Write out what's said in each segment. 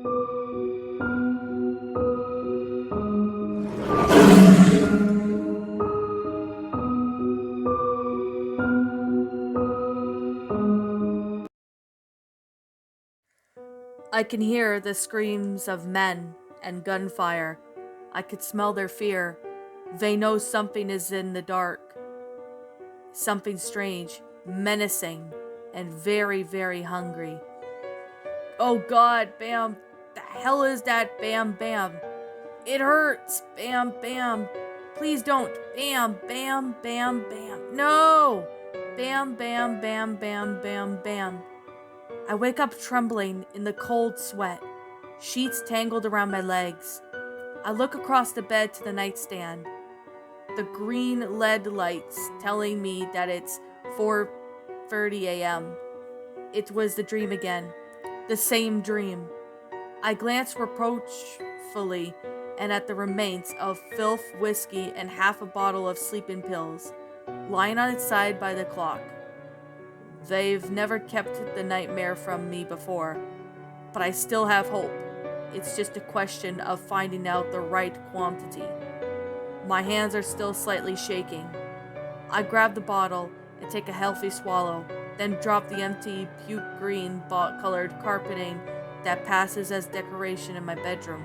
I can hear the screams of men and gunfire. I could smell their fear. They know something is in the dark. Something strange, menacing, and very, very hungry. Oh god, Bam! The hell is that, Bam Bam? It hurts, Bam Bam! Please don't! Bam Bam Bam Bam! No! Bam Bam Bam Bam Bam Bam! I wake up trembling in the cold sweat, sheets tangled around my legs. I look across the bed to the nightstand, the green LED lights telling me that it's 4:30 a.m. It was the dream again, the same dream. I glance reproachfully and at the remains of filth, whiskey, and half a bottle of sleeping pills, lying on its side by the clock. They've never kept the nightmare from me before, but I still have hope. It's just a question of finding out the right quantity. My hands are still slightly shaking. I grab the bottle and take a healthy swallow, then drop the empty puke green colored carpeting that passes as decoration in my bedroom.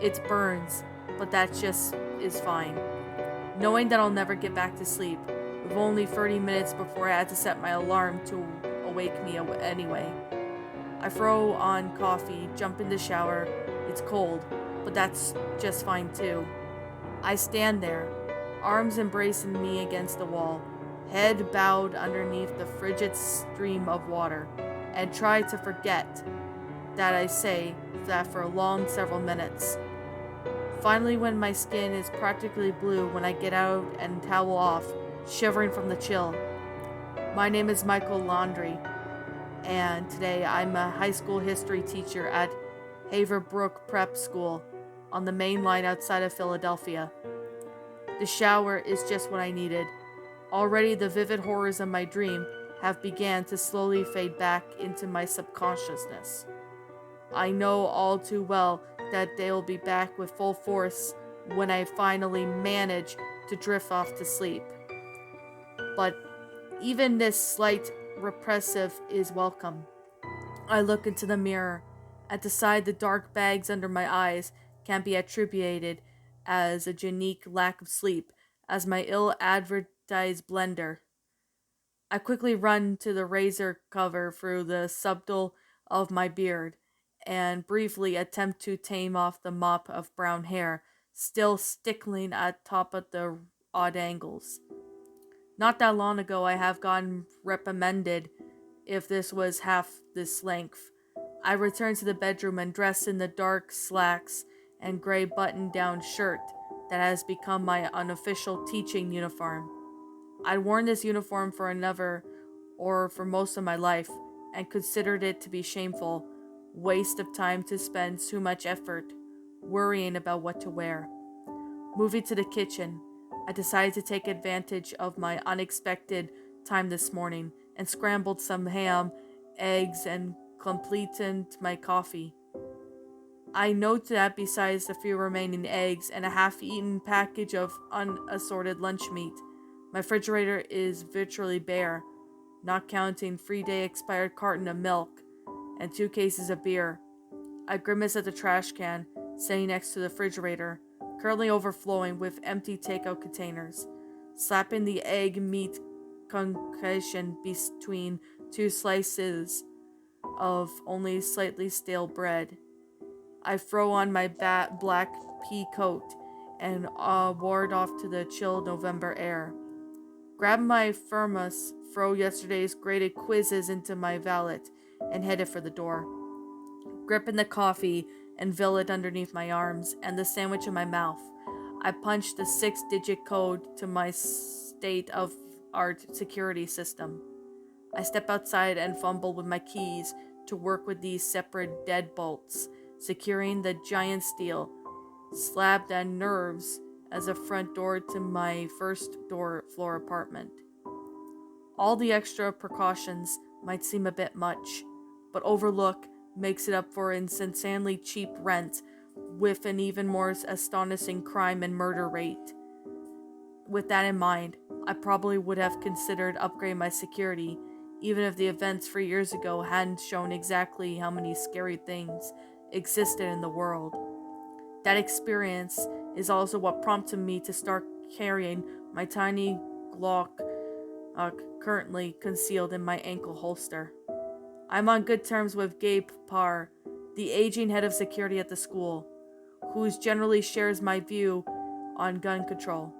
It burns, but that just is fine. Knowing that I'll never get back to sleep, with only 30 minutes before I had to set my alarm to awake me anyway. I throw on coffee, jump in the shower. It's cold, but that's just fine too. I stand there, arms embracing me against the wall, head bowed underneath the frigid stream of water, and try to forget that I say that for a long several minutes. Finally, when my skin is practically blue when I get out and towel off, shivering from the chill. My name is Michael Laundry, and today I'm a high school history teacher at Haverbrook Prep School on the main line outside of Philadelphia. The shower is just what I needed. Already the vivid horrors of my dream have began to slowly fade back into my subconsciousness. I know all too well that they'll be back with full force when I finally manage to drift off to sleep. But even this slight repressive is welcome. I look into the mirror and decide the dark bags under my eyes can be attributed as a unique lack of sleep as my ill-advertised blender. I quickly run to the razor cover through the subtle of my beard and briefly attempt to tame off the mop of brown hair still stickling at top of the odd angles. Not that long ago I have gotten reprimanded if this was half this length. I return to the bedroom and dress in the dark slacks and gray button-down shirt that has become my unofficial teaching uniform. I'd worn this uniform for for most of my life, and considered it to be shameful waste of time to spend too much effort worrying about what to wear. Moving to the kitchen, I decided to take advantage of my unexpected time this morning and scrambled some ham, eggs, and completed my coffee. I note that besides the few remaining eggs and a half-eaten package of unassorted lunch meat, my refrigerator is virtually bare, not counting 3-day expired carton of milk and 2 cases of beer. I grimace at the trash can sitting next to the refrigerator, currently overflowing with empty takeout containers, slapping the egg meat concoction between 2 slices of only slightly stale bread. I throw on my black pea coat and ward off to the chill November air. Grab my thermos, throw yesterday's graded quizzes into my valet, and headed for the door. Gripping the coffee and billet underneath my arms and the sandwich in my mouth, I punched the 6-digit code to my state-of-art security system. I step outside and fumble with my keys to work with these separate deadbolts, securing the giant steel slab that nerves as a front door to my floor apartment. All the extra precautions might seem a bit much, but overlook makes it up for insanely cheap rent, with an even more astonishing crime and murder rate. With that in mind, I probably would have considered upgrading my security, even if the events 3 years ago hadn't shown exactly how many scary things existed in the world. That experience is also what prompted me to start carrying my tiny Glock currently concealed in my ankle holster. I'm on good terms with Gabe Parr, the aging head of security at the school, who generally shares my view on gun control.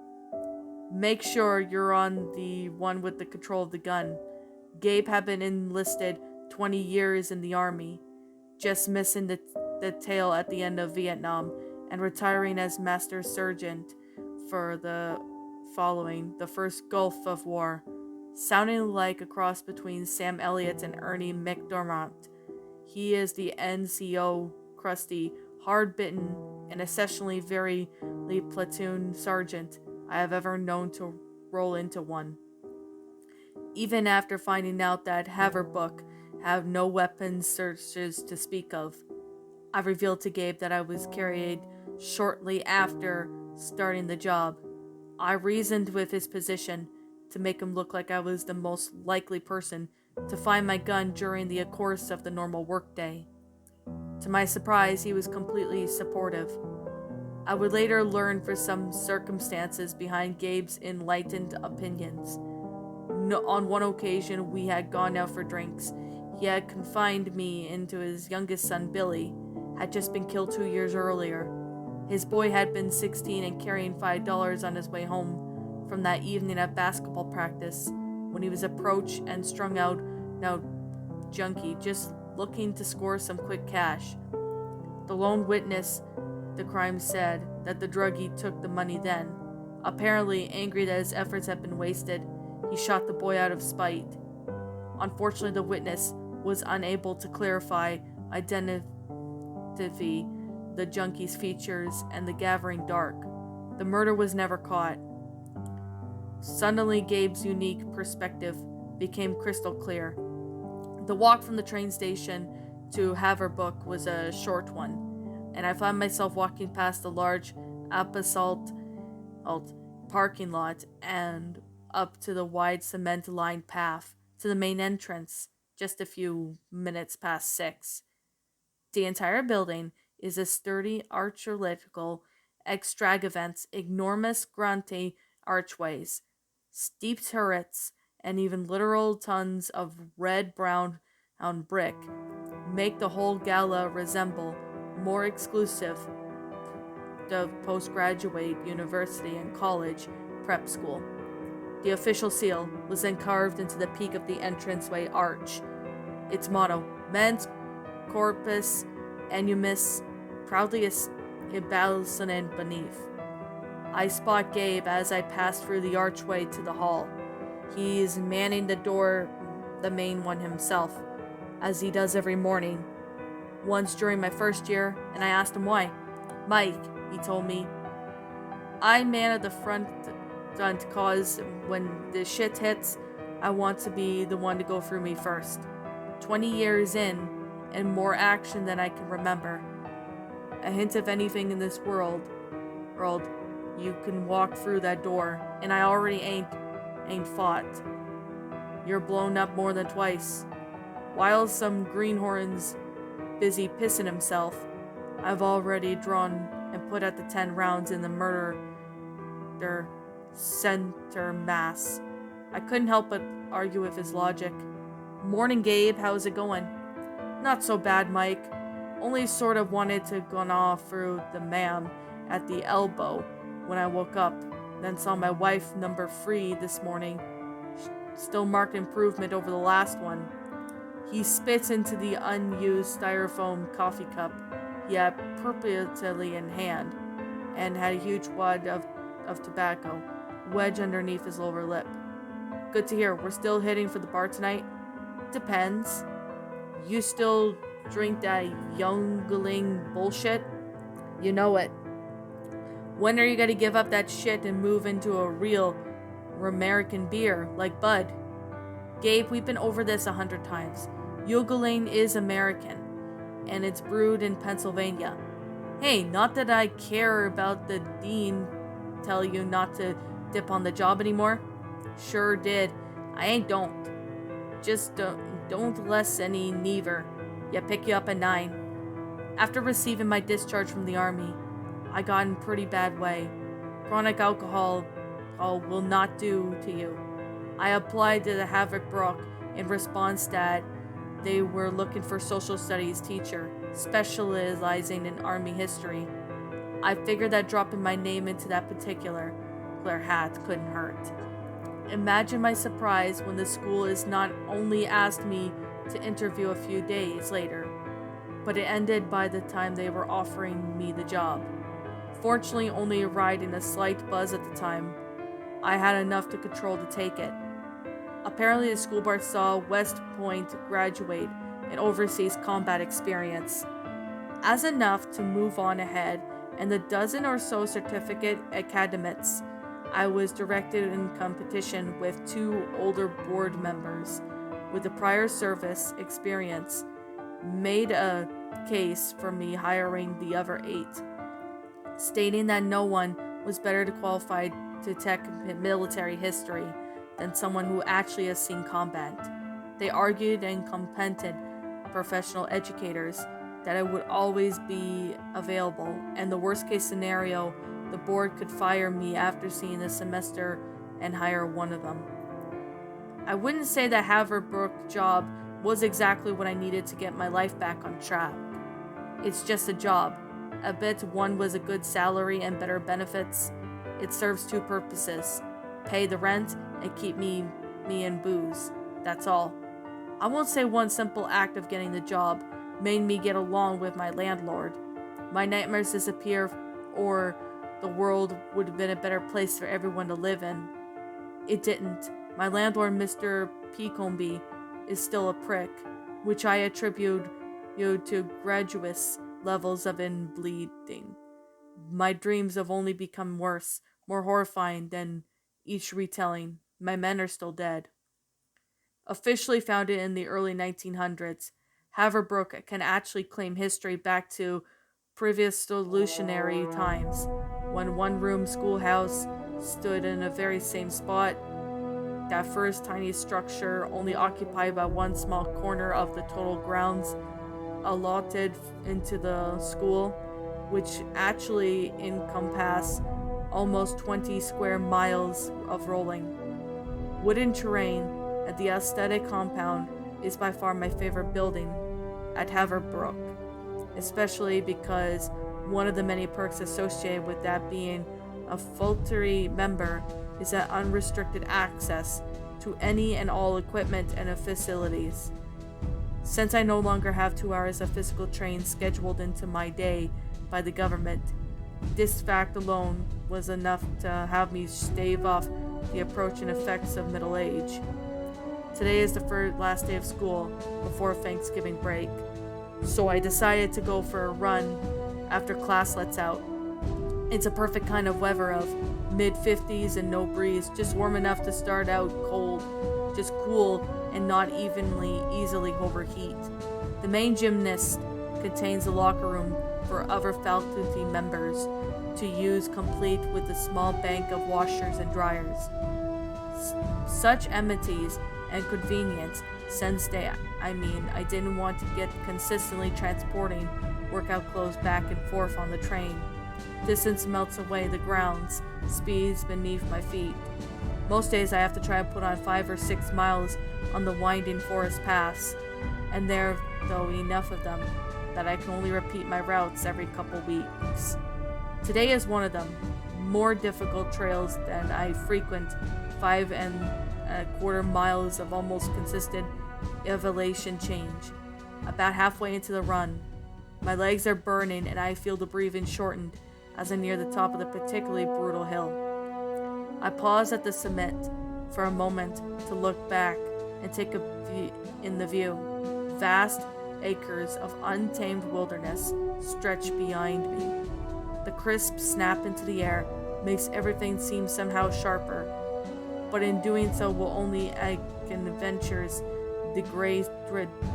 Make sure you're on the one with the control of the gun. Gabe had been enlisted 20 years in the army, just missing the tail at the end of Vietnam and retiring as Master Sergeant for the first Gulf of War, sounding like a cross between Sam Elliott and Ernie McDermott. He is the NCO, crusty, hard-bitten, and essentially very platoon sergeant I have ever known to roll into one. Even after finding out that Haverbook have no weapons searches to speak of, I revealed to Gabe that I was carried shortly after starting the job. I reasoned with his position to make him look like I was the most likely person to find my gun during the course of the normal workday. To my surprise, he was completely supportive. I would later learn for some circumstances behind Gabe's enlightened opinions. On one occasion, we had gone out for drinks. He had confined me into his youngest son, Billy, had just been killed 2 years earlier. His boy had been 16 and carrying $5 on his way home from that evening at basketball practice when he was approached and strung out now junkie, just looking to score some quick cash. The lone witness the crime said that the druggie took the money then. Apparently angry that his efforts had been wasted, he shot the boy out of spite. Unfortunately, the witness was unable to identify the junkie's features and the gathering dark. The murder was never caught. Suddenly, Gabe's unique perspective became crystal clear. The walk from the train station to Haverbook was a short one, and I found myself walking past the large asphalt parking lot and up to the wide cement-lined path to the main entrance just a few minutes past 6. The entire building is a sturdy architectural extravagance, enormous grande archways, steep turrets, and even literal tons of red-brown brick make the whole gala resemble more exclusive the postgraduate university and college prep school. The official seal was then carved into the peak of the entranceway arch. Its motto, Mens Corpus Enumus, proudly emblazoned beneath. I spot Gabe as I pass through the archway to the hall. He's manning the door, the main one himself, as he does every morning. Once during my first year, and I asked him why. Mike, he told me, I man at the front cause when the shit hits, I want to be the one to go through me first. 20 years in, and more action than I can remember. A hint of anything in this world, you can walk through that door, and I already ain't fought. You're blown up more than twice. While some greenhorn's busy pissing himself, I've already drawn and put at the 10 rounds in the murder center mass. I couldn't help but argue with his logic. Morning, Gabe, how's it going? Not so bad, Mike. Only sort of wanted to go off through the ma'am at the elbow when I woke up, then saw my wife number 3 this morning. Still marked improvement over the last one. He spits into the unused styrofoam coffee cup he had purposely in hand, and had a huge wad of tobacco wedged underneath his lower lip. Good to hear. We're still hitting for the bar tonight? Depends. You still drink that youngling bullshit? You know it. When are you gonna give up that shit and move into a real American beer like Bud? Gabe, we've been over this 100 times. Yodeling is American. and it's brewed in Pennsylvania. Hey, not that I care about the dean tell you not to dip on the job anymore. Sure did. I ain't don't. Just don't less any neither. Yeah, pick you up at 9. After receiving my discharge from the army, I got in pretty bad way. Chronic alcohol will not do to you. I applied to the Haverbrook in response that they were looking for social studies teacher, specializing in army history. I figured that dropping my name into that particular hat couldn't hurt. Imagine my surprise when the school is not only asked me to interview a few days later, but it ended by the time they were offering me the job. Fortunately, only riding a slight buzz at the time, I had enough to control to take it. Apparently, the school board saw West Point graduate and overseas combat experience as enough to move on ahead, and the dozen or so certificate academics I was directed in competition with 2 older board members with the prior service experience made a case for me hiring the other 8, stating that no one was better qualified to tech military history than someone who actually has seen combat. They argued and competent professional educators that I would always be available, and the worst case scenario, the board could fire me after seeing the semester and hire one of them. I wouldn't say that Haverbrook job was exactly what I needed to get my life back on track. It's just a job. I bet one was a good salary and better benefits. It serves 2 purposes: pay the rent and keep me in booze. That's all. I won't say one simple act of getting the job made me get along with my landlord. My nightmares disappear, or the world would have been a better place for everyone to live in. It didn't. My landlord, Mr. Peacombe, is still a prick, which I attribute to graduous levels of inbreeding. My dreams have only become worse, more horrifying than each retelling. My men are still dead. Officially founded in the early 1900s, Haverbrook can actually claim history back to previous revolutionary times, when one-room schoolhouse stood in the very same spot. That first tiny structure only occupied by one small corner of the total grounds allotted into the school, which actually encompass almost 20 square miles of rolling wooden terrain. At the aesthetic compound is by far my favorite building at Haverbrook, especially because one of the many perks associated with that being a faculty member is that unrestricted access to any and all equipment and facilities. Since I no longer have 2 hours of physical training scheduled into my day by the government, this fact alone was enough to have me stave off the approaching effects of middle age. Today is the last day of school before Thanksgiving break, so I decided to go for a run after class lets out. It's a perfect kind of weather of mid-50s and no breeze, just warm enough to start out cold, just cool and not easily overheat. The main gymnast contains a locker room for other faculty members to use, complete with a small bank of washers and dryers. Such amenities and convenience, since I didn't want to get consistently transporting workout clothes back and forth on the train. Distance melts away the grounds, speeds beneath my feet. Most days I have to try to put on 5 or 6 miles on the winding forest paths, and there are, though, enough of them that I can only repeat my routes every couple weeks. Today is one of them, more difficult trails than I frequent, 5.25 miles of almost consistent elevation change. About halfway into the run, my legs are burning and I feel the breathing shortened as I near the top of the particularly brutal hill. I pause at the summit for a moment to look back and take in the view. Vast acres of untamed wilderness stretch behind me. The crisp snap into the air makes everything seem somehow sharper, but in doing so will only aggravate the gray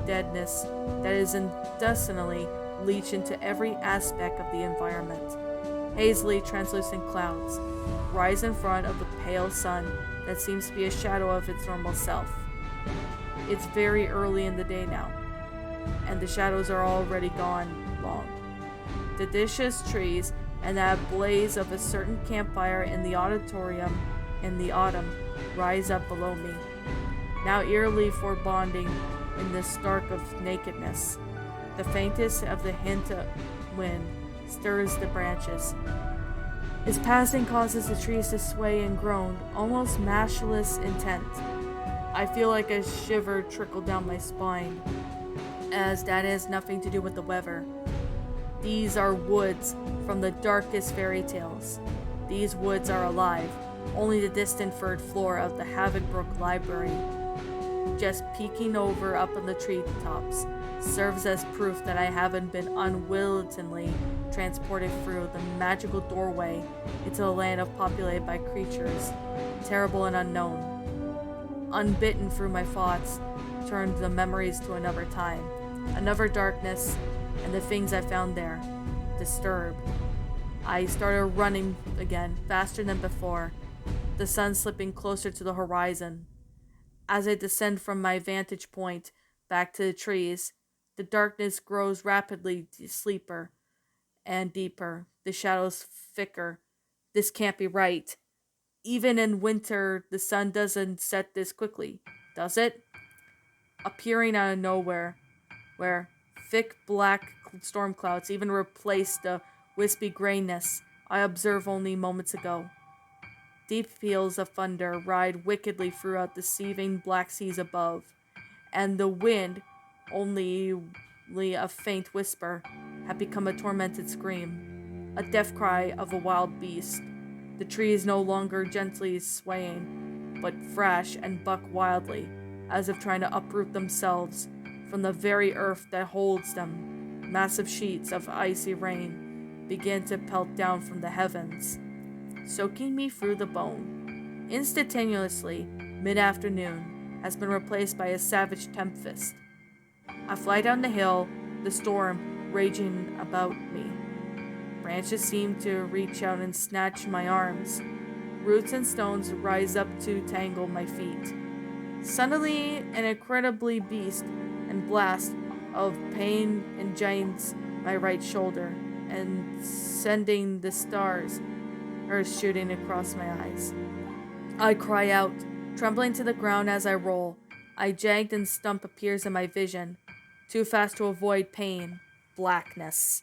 deadness that is industrially leached into every aspect of the environment. Hazily translucent clouds rise in front of the pale sun that seems to be a shadow of its normal self. It's very early in the day now, and the shadows are already gone long. The dishes, trees, and that blaze of a certain campfire in the auditorium in the autumn rise up below me, now eerily foreboding in this stark of nakedness. The faintest of the hint of wind stirs the branches. Its passing causes the trees to sway and groan, almost matchless intent. I feel like a shiver trickle down my spine, as that has nothing to do with the weather. These are woods from the darkest fairy tales. These woods are alive. Only the distant third floor of the Havenbrook Library, just peeking over up on the treetops, serves as proof that I haven't been unwittingly transported through the magical doorway into a land populated by creatures, terrible and unknown. Unbitten through my thoughts, turned the memories to another time, another darkness, and the things I found there, disturbed. I started running again, faster than before, the sun slipping closer to the horizon. As I descend from my vantage point back to the trees, the darkness grows rapidly sleeper and deeper, the shadows thicker. This can't be right. Even in winter, the sun doesn't set this quickly, does it? Appearing out of nowhere, where thick black storm clouds even replace the wispy grayness I observed only moments ago. Deep peals of thunder ride wickedly throughout the seething black seas above, and the wind, only a faint whisper, had become a tormented scream, a death cry of a wild beast. The trees no longer gently swaying, but thrash and buck wildly, as if trying to uproot themselves from the very earth that holds them. Massive sheets of icy rain began to pelt down from the heavens, soaking me through the bone. Instantaneously, mid-afternoon has been replaced by a savage tempest. I fly down the hill, the storm raging about me. Branches seem to reach out and snatch my arms. Roots and stones rise up to tangle my feet. Suddenly, an incredibly beast and blast of pain enjoins my right shoulder, and sending the stars shooting across my eyes. I cry out, trembling to the ground as I roll. A jagged and stump appears in my vision, too fast to avoid pain. Blackness.